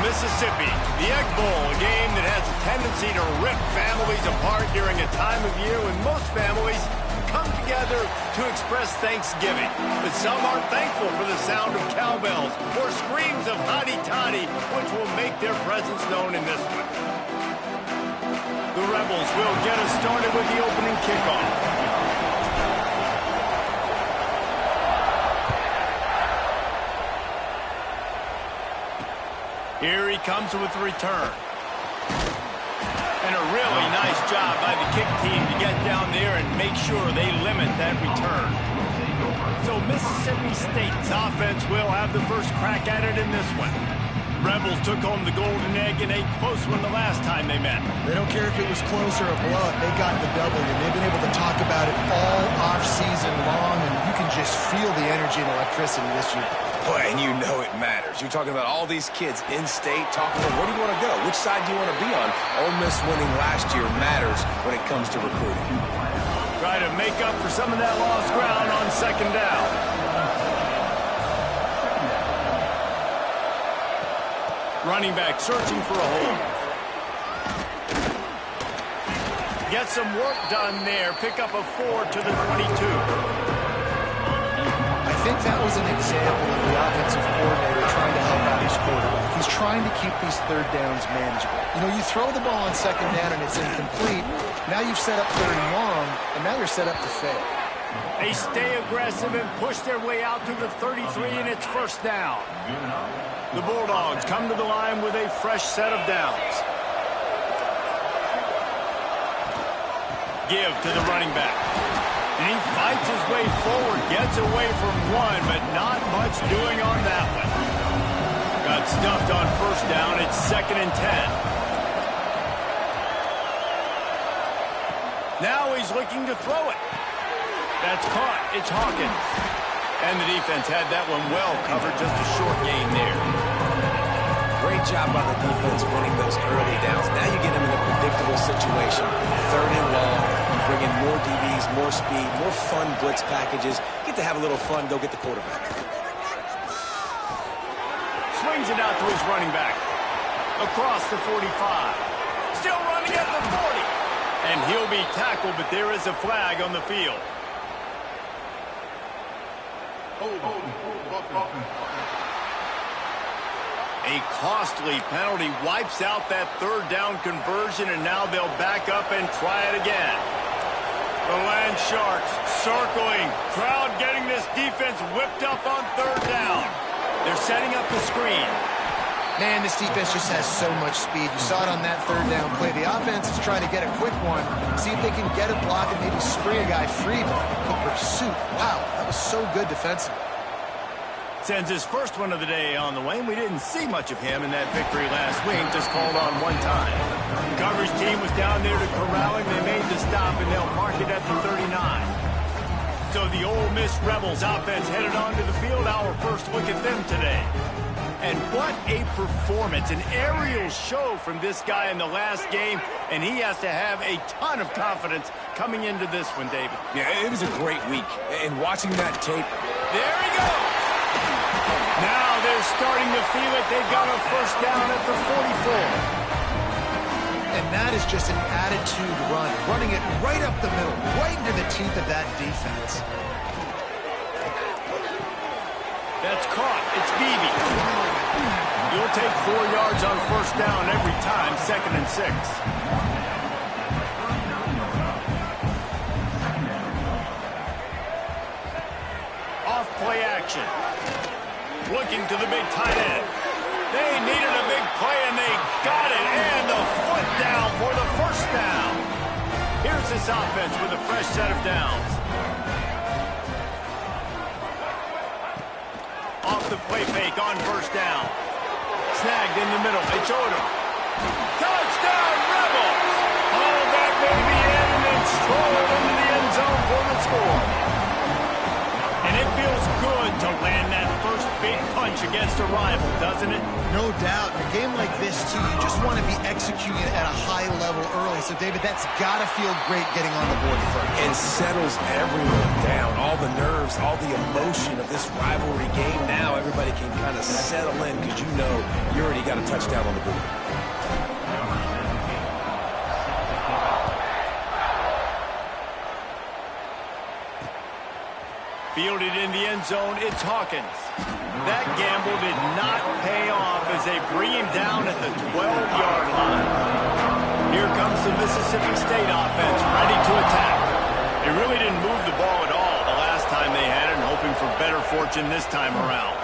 Mississippi. The Egg Bowl, a game that has a tendency to rip families apart during a time of year when most families come together to express Thanksgiving. But some aren't thankful for the sound of cowbells or screams of hotty-toddy, which will make their presence known in this one. The Rebels will get us started with the opening kickoff. Here he comes with the return. And a really nice job by the kick team to get down there and make sure they limit that return. So Mississippi State's offense will have the first crack at it in this one. Rebels took home the golden egg in a close one the last time they met. They don't care if it was close or a blowout. They got the W. They've been able to talk about it all off-season long, and you can just feel the energy and electricity this year. Boy, and you know it matters. You're talking about all these kids in-state talking about where do you want to go? Which side do you want to be on? Ole Miss winning last year matters when it comes to recruiting. Try to make up for some of that lost ground on second down. Running back searching for a hole. Get some work done there. Pick up a 4 to the 22. I think that was an example of the offensive coordinator trying to help out his quarterback. He's trying to keep these third downs manageable. You know, you throw the ball on second down and it's incomplete. Now you've set up third and long, and now you're set up to fail. They stay aggressive and push their way out to the 33, and it's first down. The Bulldogs come to the line with a fresh set of downs. Give to the running back. And he fights his way forward, gets away from one, but not much doing on that one. Got stuffed on first down. It's 2nd and 10. Now he's looking to throw it. That's caught. It's Hawkins. And the defense had that one well covered, just a short gain there. Great job by the defense winning those early downs. Now you get them in a predictable situation. 3rd and long, bring in more DBs, more speed, more fun blitz packages. Get to have a little fun, go get the quarterback. Swings it out to his running back. Across the 45. Still running at the 40. And he'll be tackled, but there is a flag on the field. A costly penalty wipes out that 3rd down conversion, and now they'll back up and try it again. The Land Sharks circling. Crowd getting this defense whipped up on 3rd down. They're setting up the screen. Man, this defense just has so much speed. You saw it on that 3rd down play. The offense is trying to get a quick one, see if they can get a block and maybe spring a guy free, but the pursuit, wow, that was so good defensively. Sends his first one of the day on the way, and we didn't see much of him in that victory last week, just called on one time. The coverage team was down there to corral him. They made the stop, and they'll mark it at the 39. So the Ole Miss Rebels offense headed onto the field. Our first look at them today. And what a performance, an aerial show from this guy in the last game, and he has to have a ton of confidence coming into this one, David. Yeah, it was a great week, and watching that tape. There he goes. Now they're starting to feel it. They've got a first down at the 44. And that is just an attitude run, running it right up the middle, right into the teeth of that defense. That's caught. It's Beebe. He'll take 4 yards on first down every time, 2nd and 6. Off play action. Looking to the big tight end. They needed a big play, and they got it. And the foot down for the first down. Here's this offense with a fresh set of downs. Off the play fake on first down. Snagged in the middle. It's Odom. Touchdown, Rebels! All that baby in and then strolled into the end zone for the score. And it feels good to land that first big punch against a rival, doesn't it? No doubt. In a game like this, too, you just want to be executing it at a high level early. So, David, that's got to feel great getting on the board first. It settles everyone down. All the nerves, all the emotion of this rivalry game. Now everybody can kind of settle in because you know you already got a touchdown on the board. Fielded in the end zone, it's Hawkins. That gamble did not pay off as they bring him down at the 12-yard line. Here comes the Mississippi State offense, ready to attack. They really didn't move the ball at all the last time they had it, and hoping for better fortune this time around.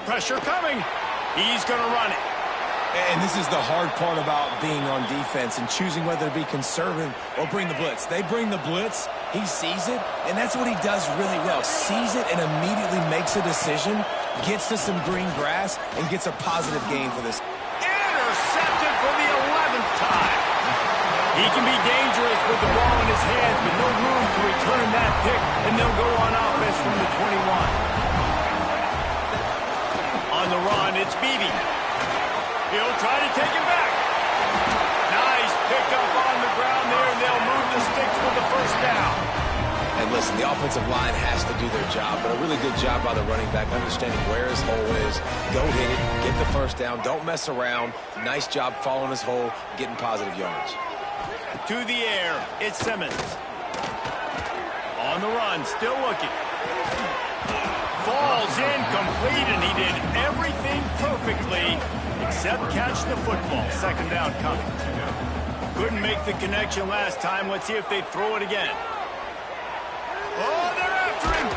Pressure coming. He's going to run it. And this is the hard part about being on defense and choosing whether to be conservative or bring the blitz. They bring the blitz, he sees it, and that's what he does really well. Sees it and immediately makes a decision, gets to some green grass, and gets a positive gain for this. Intercepted for the 11th time. He can be dangerous with the ball in his hands, but no room to return that pick, and they'll go on offense from the 21. On the run, it's Beebe. He'll try to take him back. Nice pick up on the ground there, and they'll move the sticks for the first down. And listen, the offensive line has to do their job, but a really good job by the running back, understanding where his hole is. Go hit it, get the first down, don't mess around. Nice job following his hole, getting positive yards. To the air, it's Simmons. On the run, still looking. Falls incomplete, and he did everything perfectly except catch the football. Second down coming. Couldn't make the connection last time. Let's see if they throw it again. Oh, they're after him.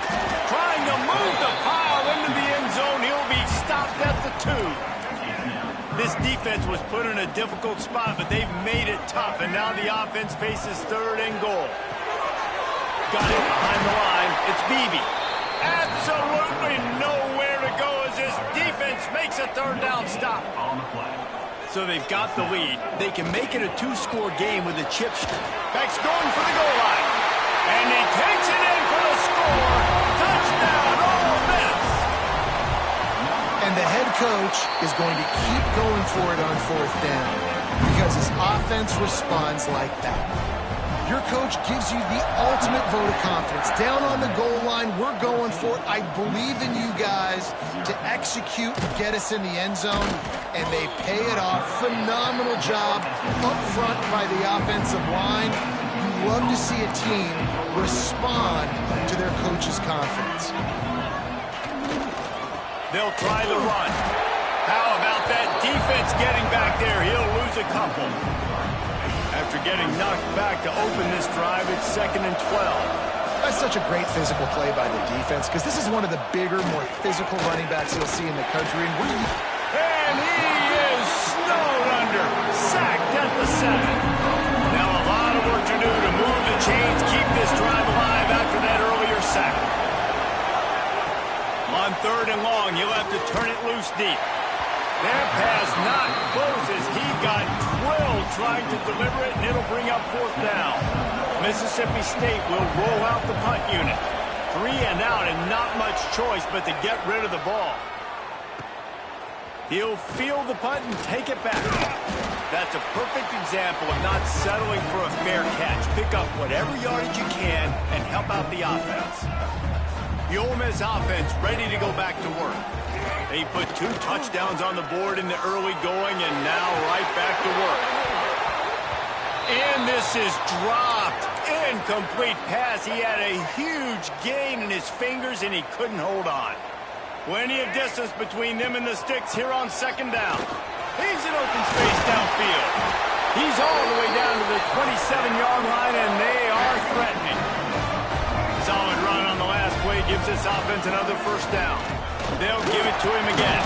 Trying to move the pile into the end zone. He'll be stopped at the 2. This defense was put in a difficult spot, but they've made it tough, and now the offense faces third and goal. Got it behind the line. It's Beebe. Absolutely nowhere to go as this defense makes a third down stop. So they've got the lead. They can make it a 2-score game with a chip shot. Beck's going for the goal line. And he takes it in for the score. Touchdown, Ole Miss. And the head coach is going to keep going for it on fourth down because his offense responds like that. Your coach gives you the ultimate vote of confidence. Down on the goal line, we're going for it. I believe in you guys to execute and get us in the end zone, and they pay it off. Phenomenal job up front by the offensive line. You love to see a team respond to their coach's confidence. They'll try the run. How about that defense getting back there? He'll lose a couple. After getting knocked back to open this drive, it's 2nd and 12. That's such a great physical play by the defense because this is one of the bigger, more physical running backs you'll see in the country. And he is snowed under, sacked at the 7. Now a lot of work to do to move the chains, keep this drive alive after that earlier sack. On 3rd and long, you'll have to turn it loose deep. That pass not close as he got drilled trying to deliver it, and it'll bring up 4th down. Mississippi State will roll out the punt unit. 3 and out, and not much choice but to get rid of the ball. He'll field the punt and take it back. That's a perfect example of not settling for a fair catch. Pick up whatever yardage you can and help out the offense. The Ole Miss offense ready to go back to work. They put 2 touchdowns on the board in the early going, and now right back to work. And this is dropped. Incomplete pass. He had a huge gain in his fingers, and he couldn't hold on. Plenty of distance between them and the sticks here on 2nd down. He's in open space downfield. He's all the way down to the 27-yard line, and they are threatening. Solid run on the last play gives this offense another 1st down. They'll give it to him again.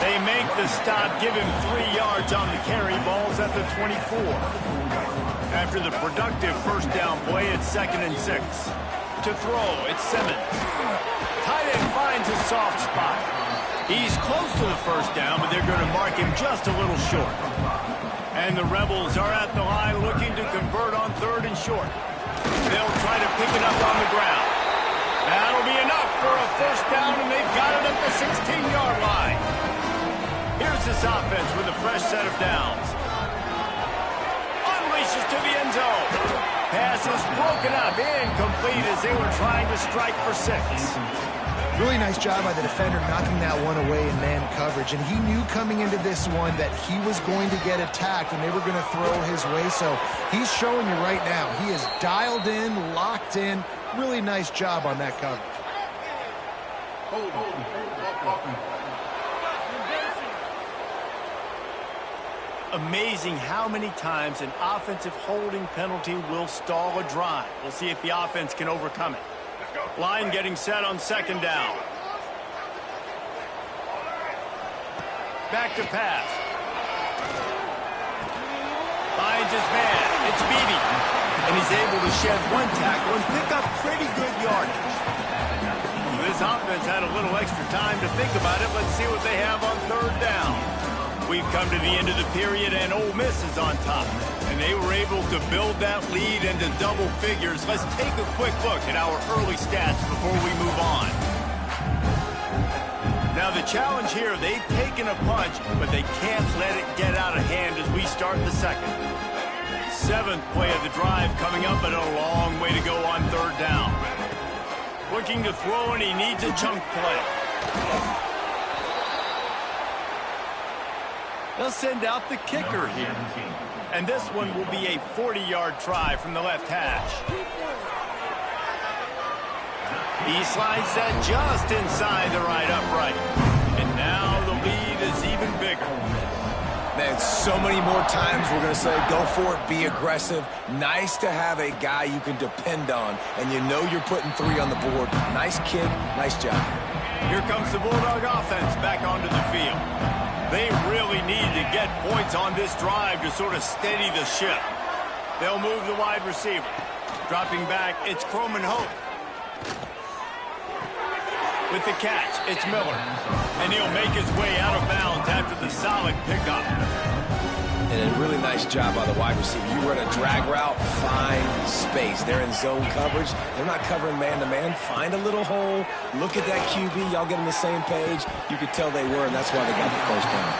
They make the stop, give him 3 yards on the carry. Ball's at the 24. After the productive 1st down play, it's 2nd and 6. To throw, it's Simmons. Tight end finds a soft spot. He's close to the 1st down, but they're going to mark him just a little short. And the Rebels are at the line looking to convert on 3rd and short. They'll try to pick it up on the ground. That'll be enough for a first down, and they've got it at the 16-yard line. Here's this offense with a fresh set of downs. Unleashes to the end zone. Pass is broken up, incomplete as they were trying to strike for 6. Really nice job by the defender knocking that one away in man coverage. And he knew coming into this one that he was going to get attacked and they were going to throw his way. So he's showing you right now. He is dialed in, locked in. Really nice job on that coverage. Amazing how many times an offensive holding penalty will stall a drive. We'll see if the offense can overcome it. Line getting set on second down. Back to pass. Finds his man. It's Beebe. And he's able to shed one tackle and pick up pretty good yardage. This offense had a little extra time to think about it. Let's see what they have on third down. We've come to the end of the period, and Ole Miss is on top. And they were able to build that lead into double figures. Let's take a quick look at our early stats before we move on. Now, the challenge here, they've taken a punch, but they can't let it get out of hand as we start the second. 7th play of the drive coming up, and a long way to go on third down. Looking to throw, and he needs a chunk play. They'll send out the kicker here. And this one will be a 40-yard try from the left hash. He slides that just inside the right upright. And now the lead is even bigger. Man, so many more times we're going to say, go for it, be aggressive. Nice to have a guy you can depend on. And you know you're putting 3 on the board. Nice kick, nice job. Here comes the Bulldog offense back onto the field. They really need to get points on this drive to sort of steady the ship. They'll move the wide receiver. Dropping back, it's Croman Hope. With the catch, it's Miller. And he'll make his way out of bounds after the solid pickup. And a really nice job by the wide receiver. You run a drag route, find space. They're in zone coverage. They're not covering man-to-man. Find a little hole. Look at that QB. Y'all get on the same page. You could tell they were, and that's why they got the first down.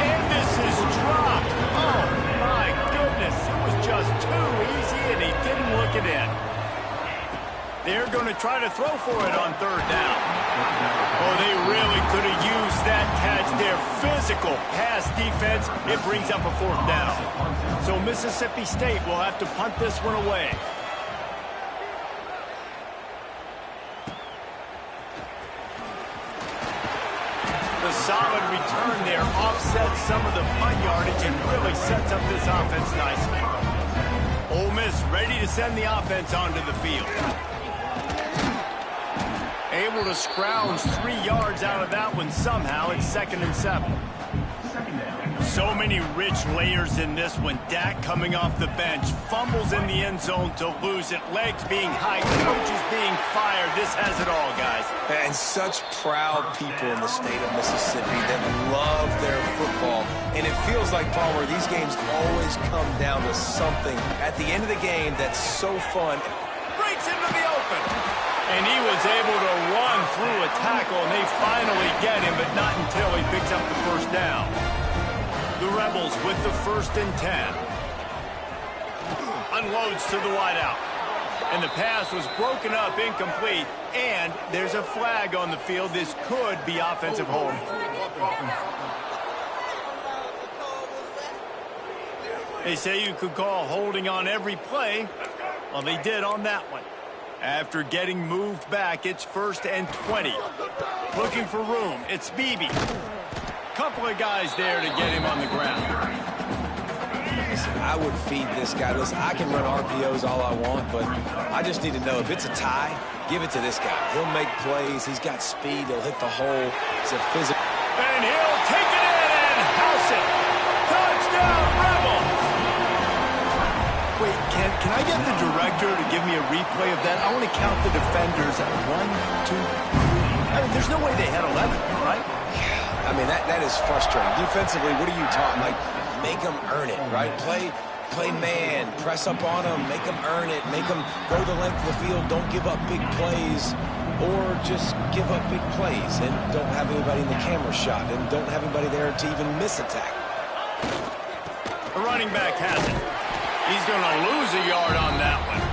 And this is dropped. Oh, my goodness. It was just too easy, and he didn't look it in. They're going to try to throw for it on third down. Oh, they really could have used that catch. Their physical pass defense, it brings up a 4th down. So Mississippi State will have to punt this one away. The solid return there offsets some of the punt yardage and really sets up this offense nicely. Ole Miss ready to send the offense onto the field. Able to scrounge 3 yards out of that one somehow. It's 2nd and 7. So many rich layers in this one. Dak coming off the bench. Fumbles in the end zone to lose it. Legs being high. Coaches being fired. This has it all, guys. And such proud people in the state of Mississippi that love their football. And it feels like, Palmer, these games always come down to something at the end of the game that's so fun. Breaks into the open. And he was able to run through a tackle, and they finally get him, but not until he picks up the first down. The Rebels with the 1st and 10. Unloads to the wideout. And the pass was broken up, incomplete, and there's a flag on the field. This could be offensive holding. They say you could call holding on every play. Well, they did on that one. After getting moved back, it's 1st and 20. Looking for room. It's Beebe. Couple of guys there to get him on the ground. Listen, I would feed this guy. Listen, I can run RPOs all I want, but I just need to know if it's a tie, give it to this guy. He'll make plays. He's got speed. He'll hit the hole. It's a physical. And he'll take it in and house it. Touchdown, Rebels. Wait, can I get the director to give me a replay of that? I want to count the defenders at 1, 2, 3. I mean, there's no way they had 11, right? Yeah, I mean, that is frustrating. Defensively, what are you talking? Like, make them earn it, right? Play man, press up on them, make them earn it, make them go the length of the field, don't give up big plays, or just give up big plays and don't have anybody in the camera shot and don't have anybody there to even miss a tackle. The running back has it. He's going to lose a yard on that one.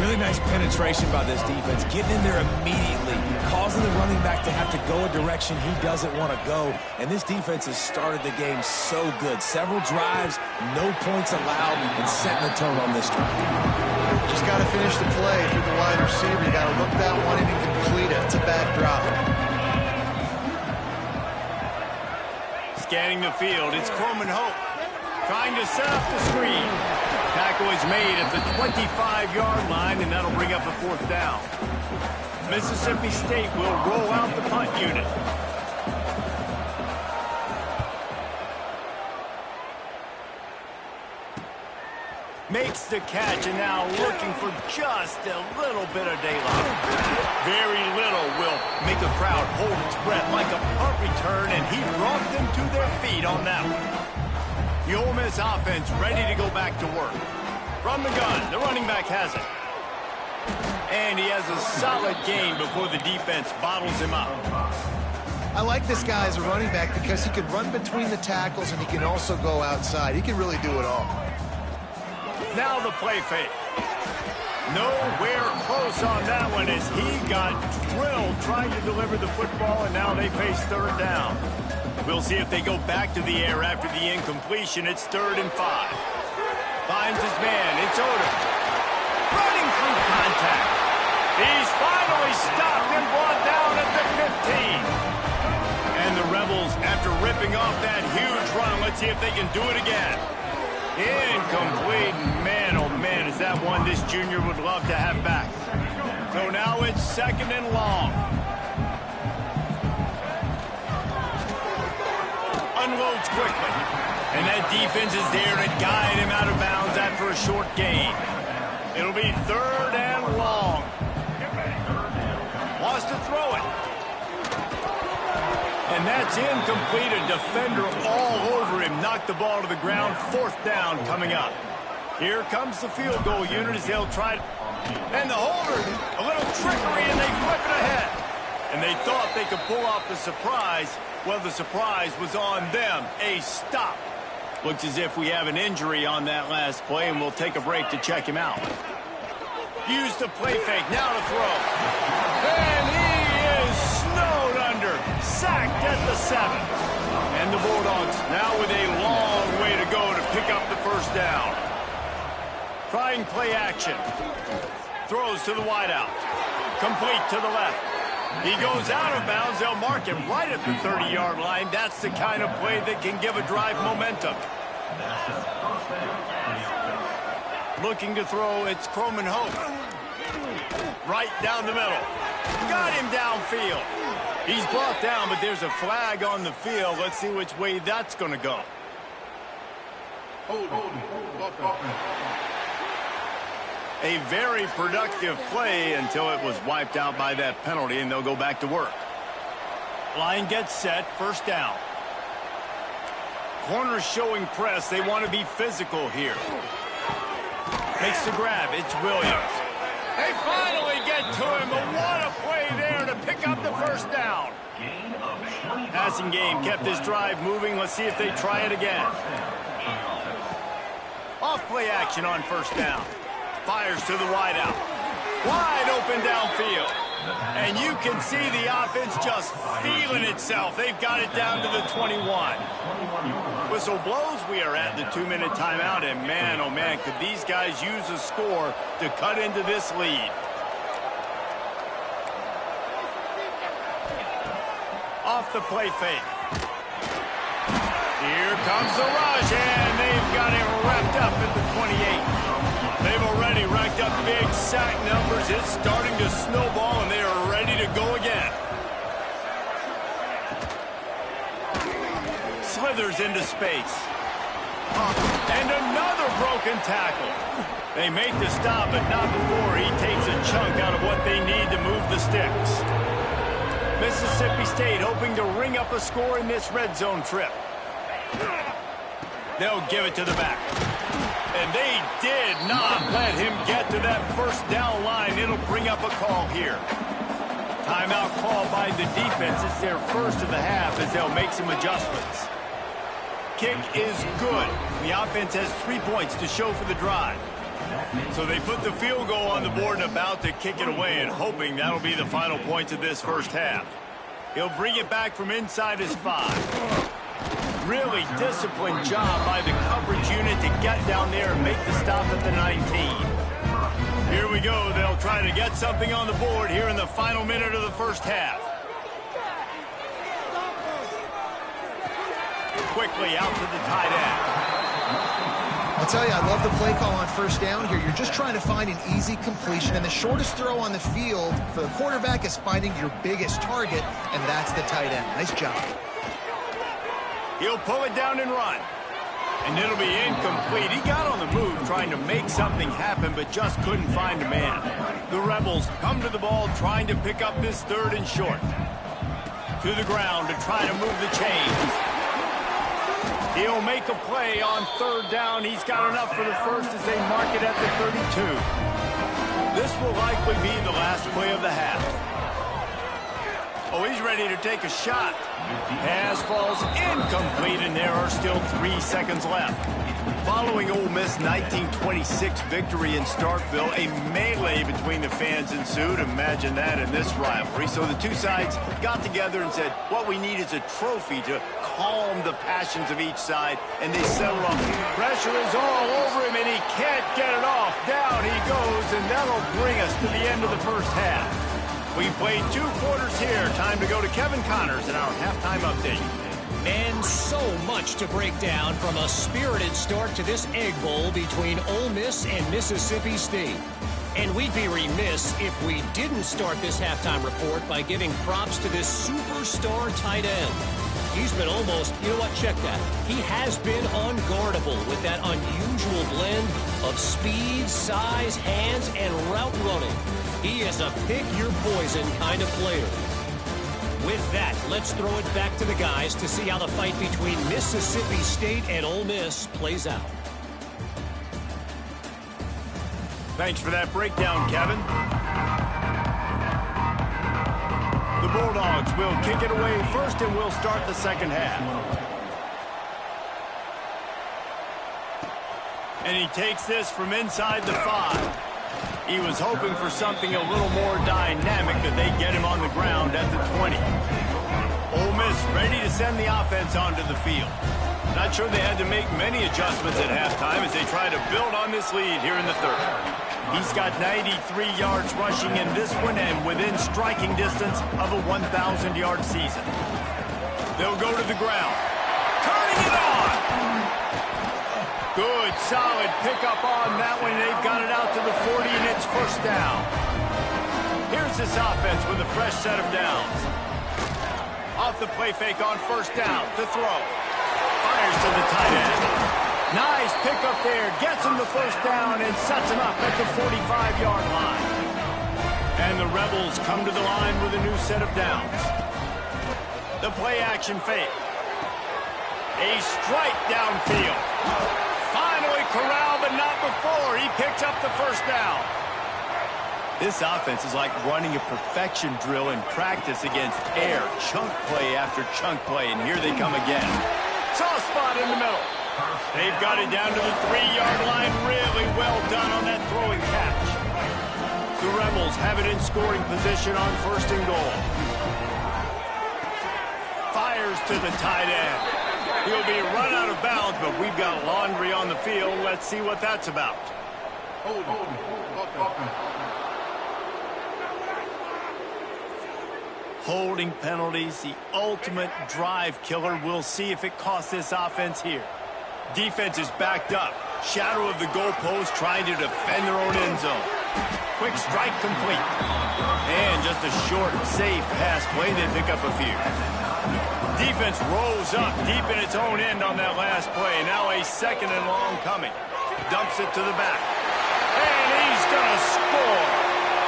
Really nice penetration by this defense, getting in there immediately, causing the running back to have to go a direction he doesn't want to go. And this defense has started the game so good. Several drives, no points allowed, and setting the tone on this drive. Just got to finish the play. If you're the wide receiver, you got to look that one in and complete it. It's a bad drop. Scanning the field, it's Croman Hope trying to set up the screen. Tackle is made at the 25-yard line, and that'll bring up a 4th down. Mississippi State will roll out the punt unit. Makes the catch, and now looking for just a little bit of daylight. Very little will make a crowd hold its breath like a punt return, and he brought them to their feet on that one. The Ole Miss offense ready to go back to work. From the gun, the running back has it. And he has a solid gain before the defense bottles him up. I like this guy as a running back because he can run between the tackles and he can also go outside. He can really do it all. Now the play fake. Nowhere close on that one as he got drilled trying to deliver the football, and now they face 3rd down. We'll see if they go back to the air after the incompletion. It's 3rd and 5. Finds his man. It's Odom. Running through contact. He's finally stopped and brought down at the 15. And the Rebels, after ripping off that huge run, let's see if they can do it again. Incomplete. Man, oh man, is that one this junior would love to have back. So now it's 2nd and long. Unloads quickly. And that defense is there to guide him out of bounds after a short gain. It'll be 3rd and long. Wants to throw it. And that's incomplete. A defender all over him. Knocked the ball to the ground. 4th down coming up. Here comes the field goal unit as they'll try. And the holder, a little trickery, and they flip it ahead. And they thought they could pull off the surprise. Well, the surprise was on them. A stop. Looks as if we have an injury on that last play, and we'll take a break to check him out. Use the play fake. Now to throw. And he is snowed under. Sacked at the 7. And the Bulldogs now with a long way to go to pick up the 1st down. Trying play action. Throws to the wideout. Complete to the left. He goes out of bounds. They'll mark him right at the 30-yard line. That's the kind of play that can give a drive momentum. Looking to throw, it's Croman Hope. Right down the middle. Got him downfield. He's brought down, but there's a flag on the field. Let's see which way that's going to go. A very productive play until it was wiped out by that penalty, and they'll go back to work. Line gets set, 1st down. Corners showing press. They want to be physical here. Makes the grab. It's Williams. They finally get to him, but what a play there to pick up the 1st down. Passing game kept this drive moving. Let's see if they try it again. Off play action on 1st down. Fires to the wideout. Wide open downfield. And you can see the offense just feeling itself. They've got it down to the 21. Whistle blows. We are at the 2-minute timeout. And man, oh man, could these guys use a score to cut into this lead. Off the play fake. Here comes the rush, and they've got him wrapped up at the 28. They've already racked up big sack numbers. It's starting to snowball, and they are ready to go again. Slithers into space. And another broken tackle. They make the stop, but not before he takes a chunk out of what they need to move the sticks. Mississippi State hoping to ring up a score in this red zone trip. They'll give it to the back. And they did not let him get to that first down line. It'll bring up a call here. Timeout call by the defense. It's their first of the half as they'll make some adjustments. Kick is good. The offense has 3 points to show for the drive. So they put the field goal on the board and about to kick it away and hoping that'll be the final points of this first half. He'll bring it back from inside his 5. Really disciplined job by the coverage unit to get down there and make the stop at the 19. Here we go. They'll try to get something on the board here in the final minute of the first half. Quickly out to the tight end. I'll tell you, I love the play call on first down here. You're just trying to find an easy completion, and the shortest throw on the field for the quarterback is finding your biggest target, and that's the tight end. Nice job. He'll pull it down and run. And it'll be incomplete. He got on the move trying to make something happen, but just couldn't find a man. The Rebels come to the ball trying to pick up this 3rd and short. To the ground to try to move the chains. He'll make a play on 3rd down. He's got enough for the first as they mark it at the 32. This will likely be the last play of the half. Oh, he's ready to take a shot. Pass falls incomplete, and there are still 3 seconds left. Following Ole Miss' 1926 victory in Starkville, a melee between the fans ensued. Imagine that in this rivalry. So the two sides got together and said, what we need is a trophy to calm the passions of each side, and they settle up. Pressure is all over him, and he can't get it off. Down he goes, and that'll bring us to the end of the first half. We played 2 quarters here. Time to go to Kevin Connors in our halftime update. And so much to break down from a spirited start to this Egg Bowl between Ole Miss and Mississippi State. And we'd be remiss if we didn't start this halftime report by giving props to this superstar tight end. He's been almost, you know what, check that. He has been unguardable with that unusual blend of speed, size, hands, and route running. He is a pick-your-poison kind of player. With that, let's throw it back to the guys to see how the fight between Mississippi State and Ole Miss plays out. Thanks for that breakdown, Kevin. The Bulldogs will kick it away first, and we'll start the second half. And he takes this from inside the 5. He was hoping for something a little more dynamic, that they get him on the ground at the 20. Ole Miss ready to send the offense onto the field. Not sure they had to make many adjustments at halftime as they try to build on this lead here in the 3rd. He's got 93 yards rushing in this one and within striking distance of a 1,000-yard season. They'll go to the ground. Turning it on! Good, solid pickup on that one. They've got it out to the 40, and it's first down. Here's this offense with a fresh set of downs. Off the play fake on first down to throw. Fires to the tight end. Nice pickup there. Gets him the first down and sets him up at the 45-yard line. And the Rebels come to the line with a new set of downs. The play action fake. A strike downfield. Finally corralled, but not before. He picks up the first down. This offense is like running a perfection drill in practice against air. Chunk play after chunk play, and here they come again. Soft spot in the middle. They've got it down to the 3-yard line. Really well done on that throwing catch. The Rebels have it in scoring position on first and goal. Fires to the tight end. He'll be run out of bounds, but we've got laundry on the field. Let's see what that's about. Holding penalties, the ultimate drive killer. We'll see if it costs this offense here. Defense is backed up. Shadow of the goalpost trying to defend their own end zone. Quick strike complete. And just a short, safe pass play. They pick up a few. Defense rolls up deep in its own end on that last play. Now a second and long coming. Dumps it to the back. And he's going to score.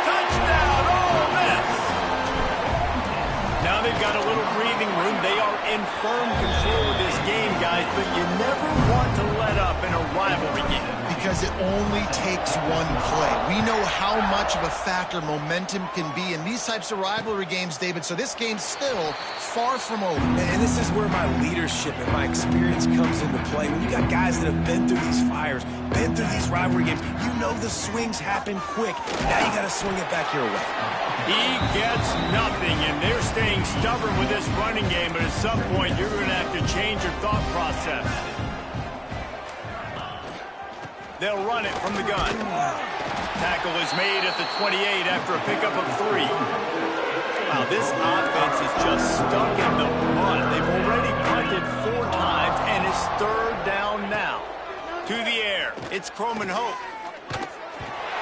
Touchdown, Ole Miss! Now they've got a little breathing room. They are in firm control of this game, guys, but you never want to in a rivalry game? Because it only takes one play. We know how much of a factor momentum can be in these types of rivalry games, David, so this game's still far from over. And this is where my leadership and my experience comes into play. When you got guys that have been through these fires, been through these rivalry games, you know the swings happen quick. Now you got to swing it back your way. He gets nothing, and they're staying stubborn with this running game, but at some point you're going to have to change your thought process. They'll run it from the gun. Tackle is made at the 28 after a pickup of 3. Wow, this offense is just stuck in the mud. They've already punted 4 times, and it's 3rd down now. To the air, it's Croman Hope.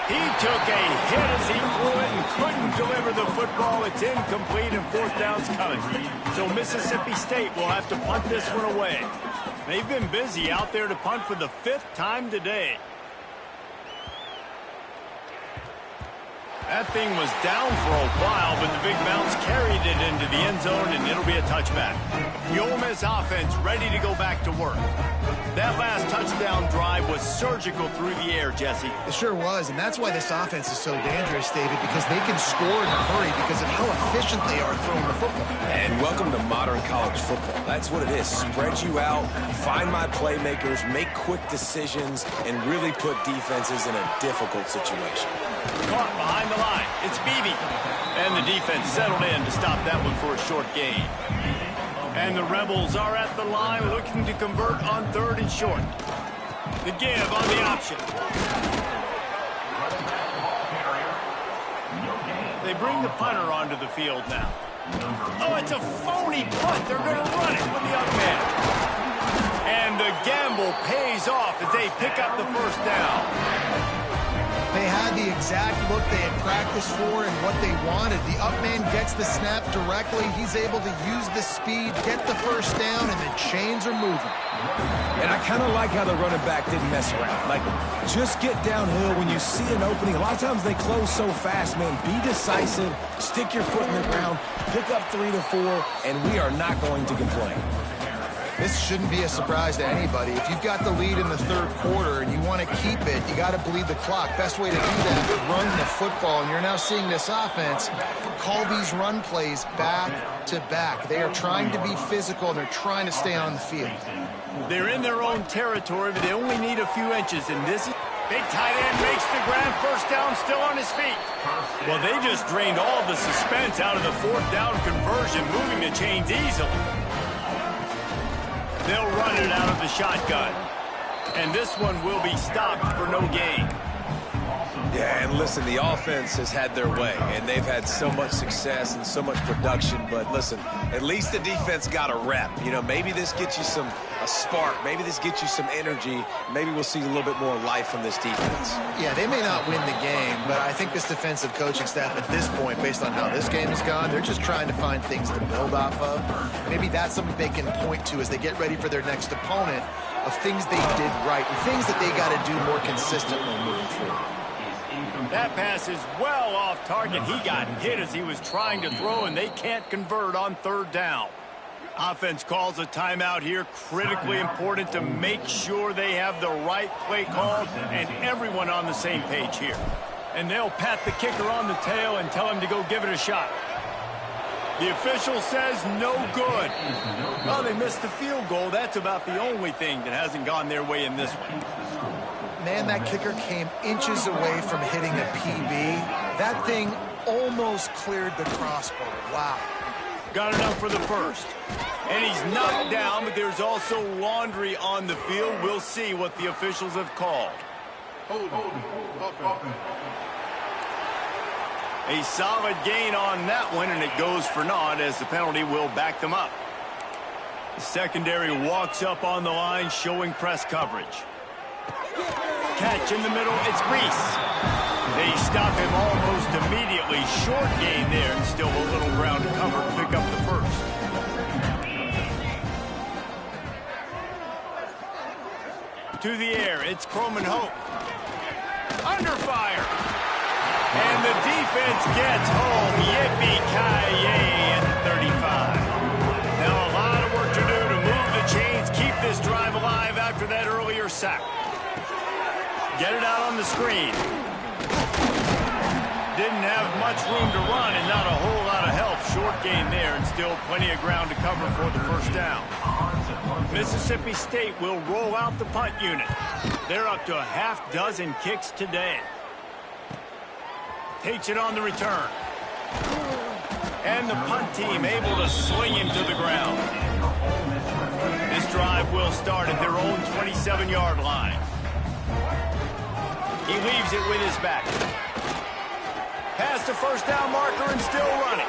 He took a hit as he threw it and couldn't deliver the football. It's incomplete and 4th down's coming. So Mississippi State will have to punt this one away. They've been busy out there to punt for the 5th time today. That thing was down for a while, but the big bounce carried it into the end zone, and it'll be a touchback. The Ole Miss offense ready to go back to work. That last touchdown drive was surgical through the air, Jesse. It sure was, and that's why this offense is so dangerous, David, because they can score in a hurry because of how efficient they are throwing the football. And welcome to modern college football. That's what it is. Spread you out, find my playmakers, make quick decisions, and really put defenses in a difficult situation. Caught behind the line. It's Beebe. And the defense settled in to stop that one for a short gain. And the Rebels are at the line looking to convert on 3rd and short. The give on the option. They bring the punter onto the field now. Oh, it's a phony punt. They're going to run it with the young man. And the gamble pays off as they pick up the 1st down. They had the exact look they had practiced for and what they wanted. The up man gets the snap directly. He's able to use the speed, get the 1st down, and the chains are moving. And I kind of like how the running back didn't mess around. Like, just get downhill when you see an opening. A lot of times they close so fast, man. Be decisive, stick your foot in the ground, pick up 3 to 4, and we are not going to complain. This shouldn't be a surprise to anybody. If you've got the lead in the 3rd quarter and you want to keep it, you got to bleed the clock. Best way to do that is run the football. And you're now seeing this offense call these run plays back to back. They are trying to be physical, and they're trying to stay on the field. They're in their own territory, but they only need a few inches. And this is big tight end makes the grab. 1st down, still on his feet. Well, they just drained all the suspense out of the 4th down conversion, moving the chains easily. They'll run it out of the shotgun. And this one will be stopped for no gain. Yeah, and listen, the offense has had their way, and they've had so much success and so much production. But listen, at least the defense got a rep. You know, maybe this gets you a spark. Maybe this gets you some energy. Maybe we'll see a little bit more life from this defense. Yeah, they may not win the game, but I think this defensive coaching staff at this point, based on how this game has gone, they're just trying to find things to build off of. Maybe that's something they can point to as they get ready for their next opponent, of things they did right and things that they got to do more consistently moving forward. That pass is well off target. He got hit as he was trying to throw, and they can't convert on 3rd down. Offense calls a timeout here. Critically important to make sure they have the right play called and everyone on the same page here. And they'll pat the kicker on the tail and tell him to go give it a shot. The official says no good. Well, they missed the field goal. That's about the only thing that hasn't gone their way in this one. Man, that kicker came inches away from hitting a PB. That thing almost cleared the crossbar. Wow. Got enough for the 1st. And he's knocked down, but there's also laundry on the field. We'll see what the officials have called. A solid gain on that one, and it goes for naught as the penalty will back them up. The secondary walks up on the line, showing press coverage. Catch in the middle, it's Reese. They stop him almost immediately. Short gain there, and still a little ground to cover to pick up the 1st. To the air, it's Croman Hope. Under fire. And the defense gets home. Yippee-ki-yay at the 35. Now a lot of work to do to move the chains, keep this drive alive after that earlier sack. get it out on the screen. Didn't have much room to run and not a whole lot of help. Short gain there and still plenty of ground to cover for the first down. Mississippi State will roll out the punt unit. They're up to a half dozen kicks today. Takes it on the return. And the punt team able to swing him to the ground. This drive will start at their own 27-yard line. He leaves it with his back. Past the first down marker and still running.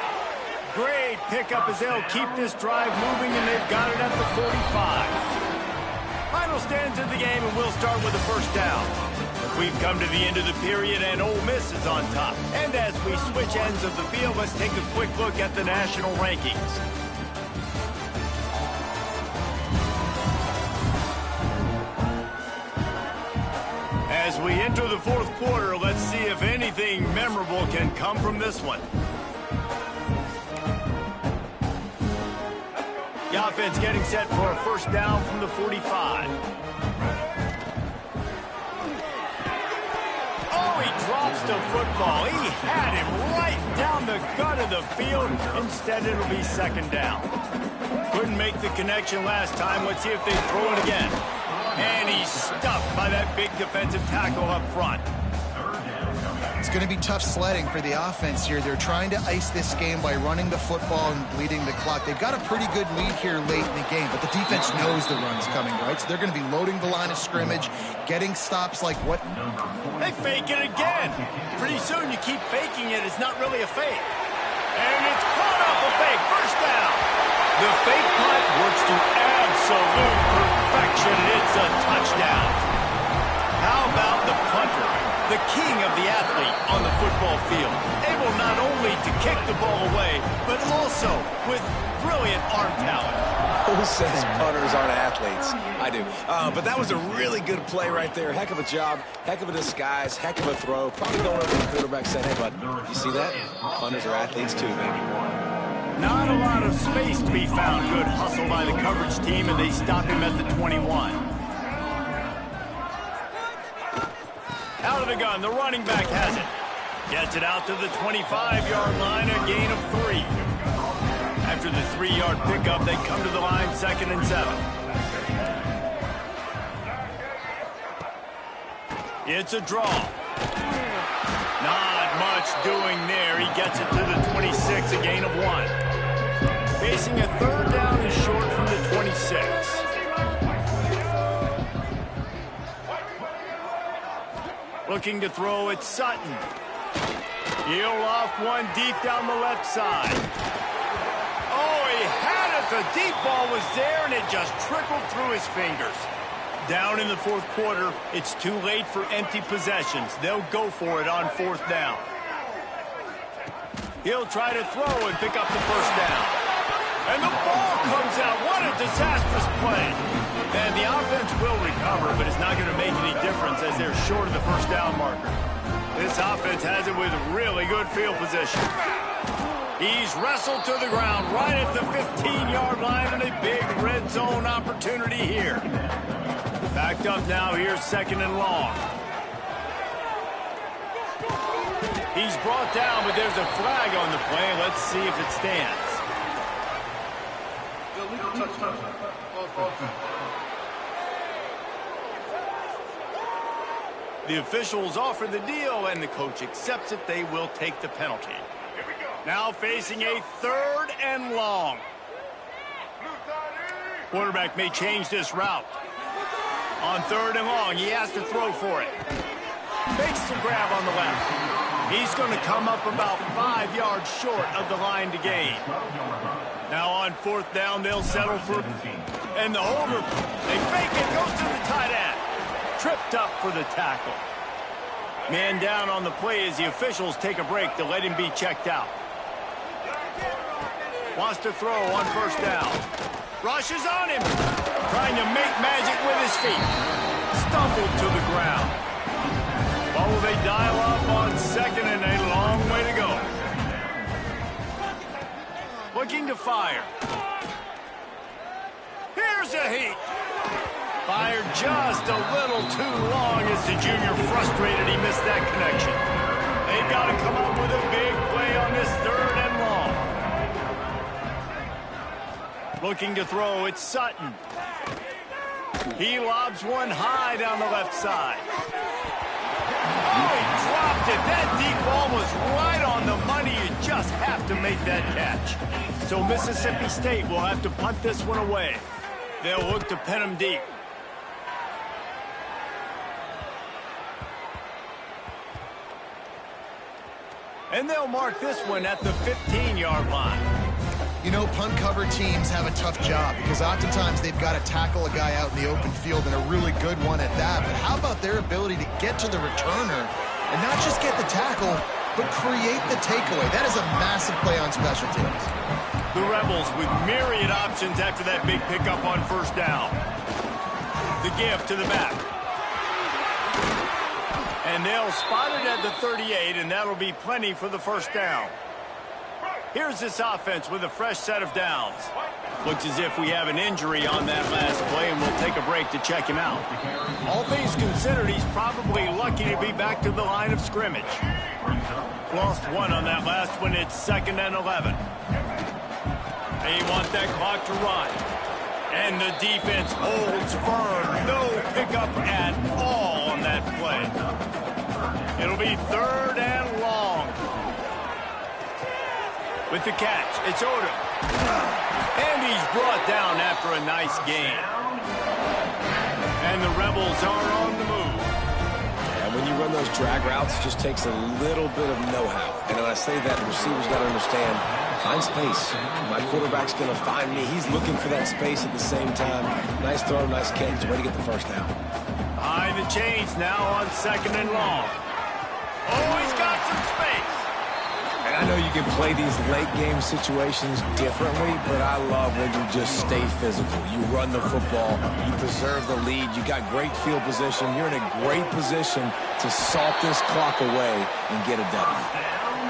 Great pickup as they'll keep this drive moving, and they've got it at the 45. Final stands of the game, and we'll start with the first down. We've come to the end of the period, and Ole Miss is on top. And as we switch ends of the field, let's take a quick look at the national rankings. As we enter the fourth quarter, let's see if anything memorable can come from this one. The offense getting set for a first down from the 45. Oh, he drops the football. He had him right down the gut of the field. Instead, it'll be second down. Couldn't make the connection last time. Let's see if they throw it again. And he's stuffed by that big defensive tackle up front. It's going to be tough sledding for the offense here. They're trying to ice this game by running the football and bleeding the clock. They've got a pretty good lead here late in the game, but the defense knows the run's coming, right? So they're going to be loading the line of scrimmage, getting stops like what? They fake it again. Pretty soon you keep faking it. It's not really a fake. And it's caught off a fake. First down. The fake punt works to absolute perfection. It's a touchdown. How about the punter, the king of the athlete on the football field, able not only to kick the ball away, but also with brilliant arm talent. Who says punters aren't athletes? I do. But that was a really good play right there. Heck of a job, heck of a disguise, heck of a throw. Probably going over the quarterback saying, hey, bud, you see that? Punters are athletes too, baby. Not a lot of space to be found. Good hustle by the coverage team, and they stop him at the 21. Out of the gun, the running back has it. Gets it out to the 25-yard line, a gain of 3. After the 3-yard pickup, they come to the line, 2nd and 7. It's a draw. Not much doing there. He gets it to the 26, a gain of 1. Facing a third down and short from the 26. Looking to throw it, Sutton. He'll off one deep down the left side. Oh, he had it. The deep ball was there, and it just trickled through his fingers. Down in the fourth quarter, it's too late for empty possessions. They'll go for it on 4th down. He'll try to throw and pick up the first down. And the ball comes out. What a disastrous play. And the offense will recover, but it's not going to make any difference as they're short of the first down marker. This offense has it with really good field position. He's wrestled to the ground right at the 15-yard line, and a big red zone opportunity here. Backed up now. Here's 2nd and long. He's brought down, but there's a flag on the play. Let's see if it stands. The officials offer the deal, and the coach accepts it. They will take the penalty. Now facing a 3rd and long. Quarterback may change this route. On 3rd and long, he has to throw for it. Makes the grab on the left. He's going to come up about 5 yards short of the line to gain. Now on 4th down, they'll settle for... And the holder, they fake it, goes to the tight end. Tripped up for the tackle. Man down on the play as the officials take a break to let him be checked out. Wants to throw on 1st down. Rushes on him. Trying to make magic with his feet. Stumbled to the ground. What will they dial up on 2nd and a long way to go? Looking to fire. Here's a heat. Fires fired just a little too long as the junior frustrated he missed that connection. They've got to come up with a big play on this 3rd and long. Looking to throw, it's Sutton. He lobs one high down the left side. Oh, he dropped it. That deep ball was right on the money. You just have to make that catch. So Mississippi State will have to punt this one away. They'll look to pin him deep. And they'll mark this one at the 15-yard line. You know, punt cover teams have a tough job because oftentimes they've got to tackle a guy out in the open field, and a really good one at that. But how about their ability to get to the returner and not just get the tackle, but create the takeaway? That is a massive play on special teams. The Rebels with myriad options after that big pickup on 1st down. The give to the back. And they'll spot it at the 38, and that'll be plenty for the 1st down. Here's this offense with a fresh set of downs. Looks as if we have an injury on that last play, and we'll take a break to check him out. All things considered, he's probably lucky to be back to the line of scrimmage. Lost one on that last one. It's 2nd and 11. They want that clock to run. And the defense holds firm. No pickup at all on that play. It'll be 3rd and long. With the catch, it's Odom. And he's brought down after a nice gain. And the Rebels are on the move. And when you run those drag routes, it just takes a little bit of know-how. And when I say that, the receiver's got to understand, find space. My quarterback's going to find me. He's looking for that space at the same time. Nice throw, nice catch. Way to get the 1st down. Behind the chains now on 2nd and long. Oh, he's got some space. And I know you can play these late-game situations differently, but I love when you just stay physical. You run the football, you preserve the lead, you got great field position. You're in a great position to salt this clock away and get a W.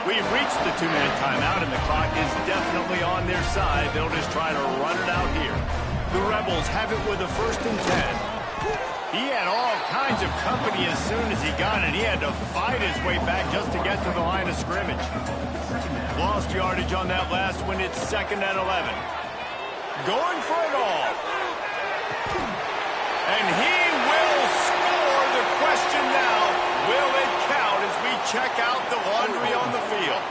We've reached the 2-minute timeout, and the clock is definitely on their side. They'll just try to run it out here. The Rebels have it with a 1st and 10. He had all kinds of company as soon as he got it. He had to fight his way back just to get to the line of scrimmage. Lost yardage on that last one. It's 2nd and 11. Going for it all. And he will score. The question now, will it count as we check out the laundry on the field?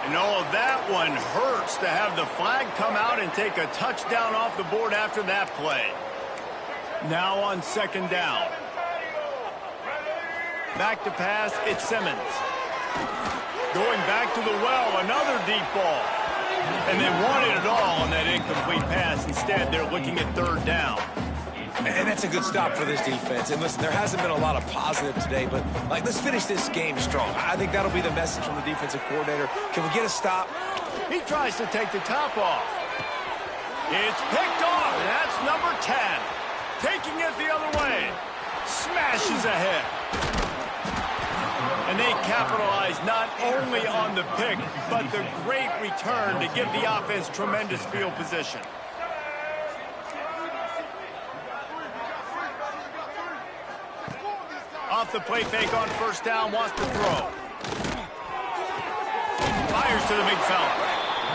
And oh, that one hurts to have the flag come out and take a touchdown off the board after that play. Now on 2nd down. Back to pass, it's Simmons. Going back to the well, another deep ball. And they wanted it all on that incomplete pass. Instead, they're looking at 3rd down. And that's a good stop for this defense. And listen, there hasn't been a lot of positive today, but let's finish this game strong. I think that'll be the message from the defensive coordinator. Can we get a stop? He tries to take the top off. It's picked off, and that's number 10. Taking it the other way. Smashes ahead. And they capitalize not only on the pick, but the great return to give the offense tremendous field position. Off the play fake on 1st down, wants to throw. Fires to the big fella.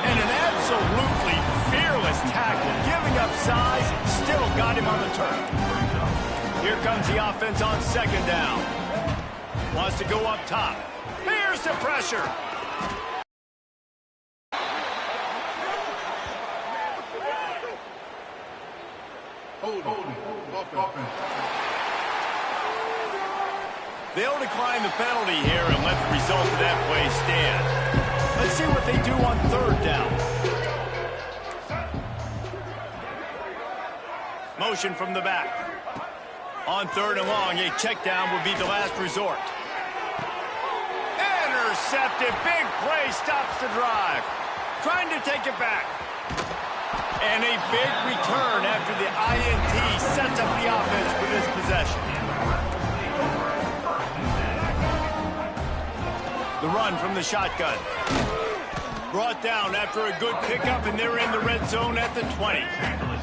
And an absolutely fearless tackle, giving up size, still got him on the turn. Here comes the offense on 2nd down. Wants to go up top. Here's the pressure. They'll decline the penalty here and let the result of that play stand. Let's see what they do on 3rd down. Motion from the back. On 3rd and long, a check down would be the last resort. Intercepted. Big play stops the drive. Trying to take it back. And a big return after the INT sets up the offense for this possession. The run from the shotgun. Brought down after a good pickup, and they're in the red zone at the 20.